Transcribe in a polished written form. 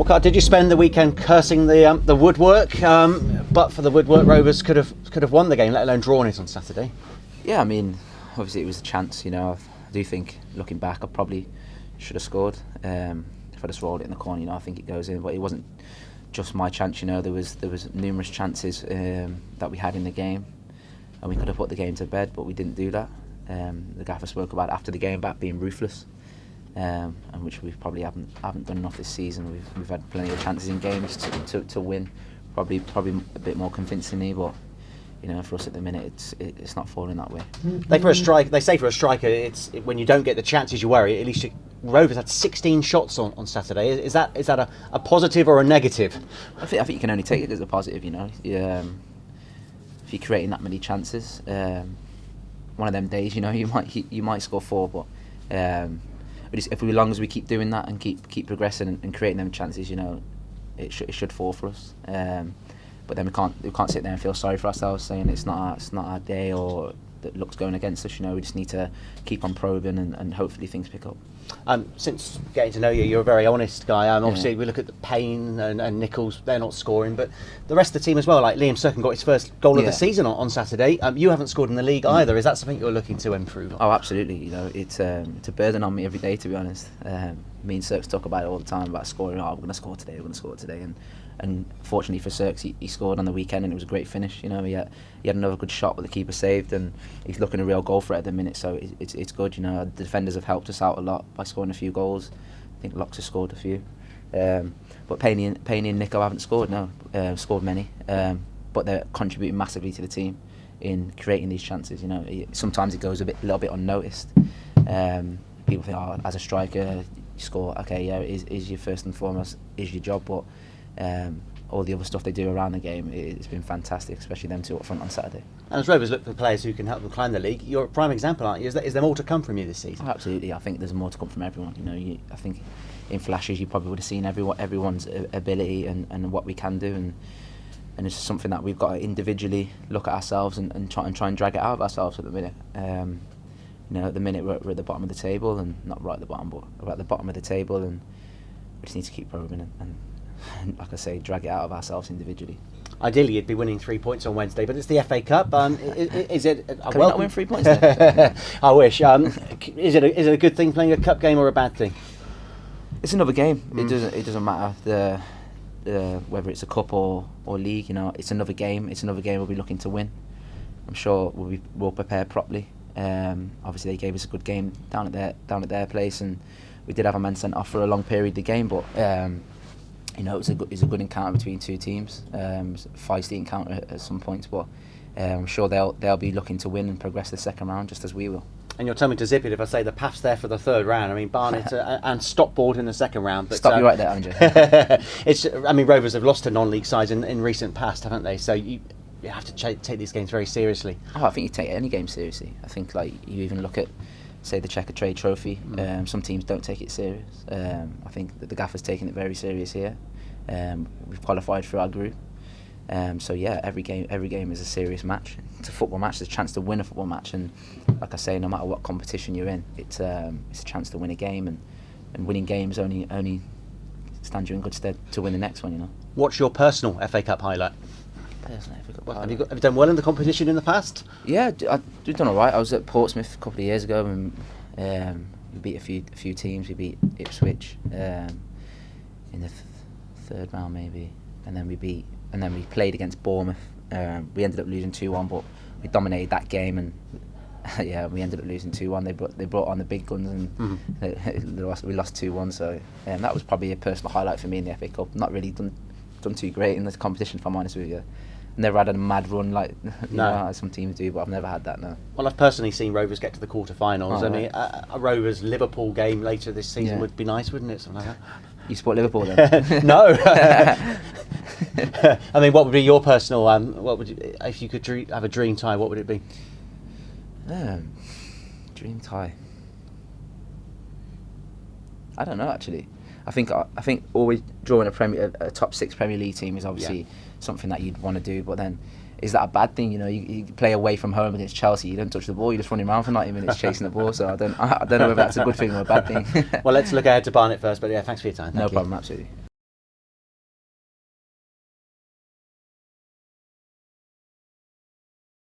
Well, Carl, did you spend the weekend cursing the woodwork? But for the woodwork, Rovers could have won the game, let alone drawn it on Saturday. Yeah, I mean, obviously it was a chance. I do think, looking back, I probably should have scored. If I just rolled it in the corner, I think it goes in. But it wasn't just my chance. There was numerous chances that we had in the game, and we could have put the game to bed, but we didn't do that. The gaffer spoke about after the game about being ruthless. And which we probably haven't done enough this season. We've had plenty of chances in games to win, probably a bit more convincingly, but for us at the minute it's not falling that way. They say for a striker, it's when you don't get the chances you worry. At least Rovers had 16 shots on Saturday. Is that a positive or a negative? I think you can only take it as a positive. If you're creating that many chances, one of them days, you might score 4, but. As long as we keep doing that and keep progressing and creating them chances, it should fall for us. But then we can't sit there and feel sorry for ourselves, saying it's not our day or that luck's going against us. We just need to keep on probing and hopefully things pick up. Since getting to know you, you're a very honest guy. Obviously, we look at the Payne and Nichols; they're not scoring, but the rest of the team as well. Like Liam Serkin got his first goal of the season on Saturday. You haven't scored in the league either. Is that something you're looking to improve on? Oh, absolutely. It's a burden on me every day, to be honest. Me and Serks talk about it all the time about scoring. We're going to score today. And fortunately for Serks, he scored on the weekend, and it was a great finish. He had another good shot, but the keeper saved, and he's looking a real goal threat at the minute. So it's good. The defenders have helped us out a lot by scoring a few goals. I think Locks has scored a few, but Payne and Nico haven't scored. Scored many, but they're contributing massively to the team in creating these chances. Sometimes it goes a little bit unnoticed. People think, as a striker, you score. Okay, yeah, is your first and foremost is your job, but. All the other stuff they do around the game, it's been fantastic, especially them two up front on Saturday. And as Rovers look for players who can help them climb the league, you're a prime example, aren't you? Is there more to come from you this season? Oh, absolutely. I think there's more to come from everyone. I think in flashes you probably would have seen everyone's ability and what we can do, and it's something that we've got to individually look at ourselves and try and drag it out of ourselves at the minute. At the minute we're at the bottom of the table, and not right at the bottom, but we're at the bottom of the table, and we just need to keep probing and like I say, drag it out of ourselves individually. Ideally, you'd be winning 3 points on Wednesday, but it's the FA Cup. Is it? Can we not win 3 points then? I wish. Is it a good thing playing a cup game or a bad thing? It's another game. It doesn't matter whether it's a cup or league. It's another game. It's another game we'll be looking to win. I'm sure we'll prepare properly. Obviously, they gave us a good game down at their place, and we did have a man sent off for a long period of the game, but. It was a good encounter between two teams. Feisty encounter at some points, but I'm sure they'll be looking to win and progress the second round just as we will. And you'll tell me to zip it if I say the PAF's there for the third round. I mean, Barnet and Stockport in the second round. But, Stop you right there, Andrew. Rovers have lost to non-league sides in recent past, haven't they? So you have to take these games very seriously. Oh, I think you take any game seriously. I think you even look at, say, the Checker Trade Trophy. Some teams don't take it serious. I think that the gaffer's taking it very serious here. We've qualified for our group. So yeah, every game is a serious match. It's a football match. It's a chance to win a football match, and like I say, no matter what competition you're in, it's a chance to win a game, and winning games only stand you in good stead to win the next one. What's your personal FA Cup highlight? Have you done well in the competition in the past? Yeah, I've done all right. I was at Portsmouth a couple of years ago, and we beat a few teams. We beat Ipswich in the third round maybe, and then we played against Bournemouth. We ended up losing 2-1, but we dominated that game, and yeah, we ended up losing 2-1. They brought on the big guns, and we lost 2-1. So that was probably a personal highlight for me in the FA Cup. Not really done too great in this competition, if I'm honest with you. Never had a mad run like some teams do, but I've never had that. No. Well, I've personally seen Rovers get to the quarter-finals. Oh, I mean, a Rovers Liverpool game later this season would be nice, wouldn't it? Something like that. You support Liverpool then? No. I mean, what would be your personal? If you could have a dream tie? What would it be? Dream tie. I don't know actually. I think always drawing a top 6 Premier League team is obviously something that you'd want to do, but then is that a bad thing? You play away from home against Chelsea, you don't touch the ball, you're just running around for 90 minutes chasing the ball. So I don't know whether that's a good thing or a bad thing. Well, let's look ahead to Barnet first. But yeah, thanks for your time. No problem, absolutely.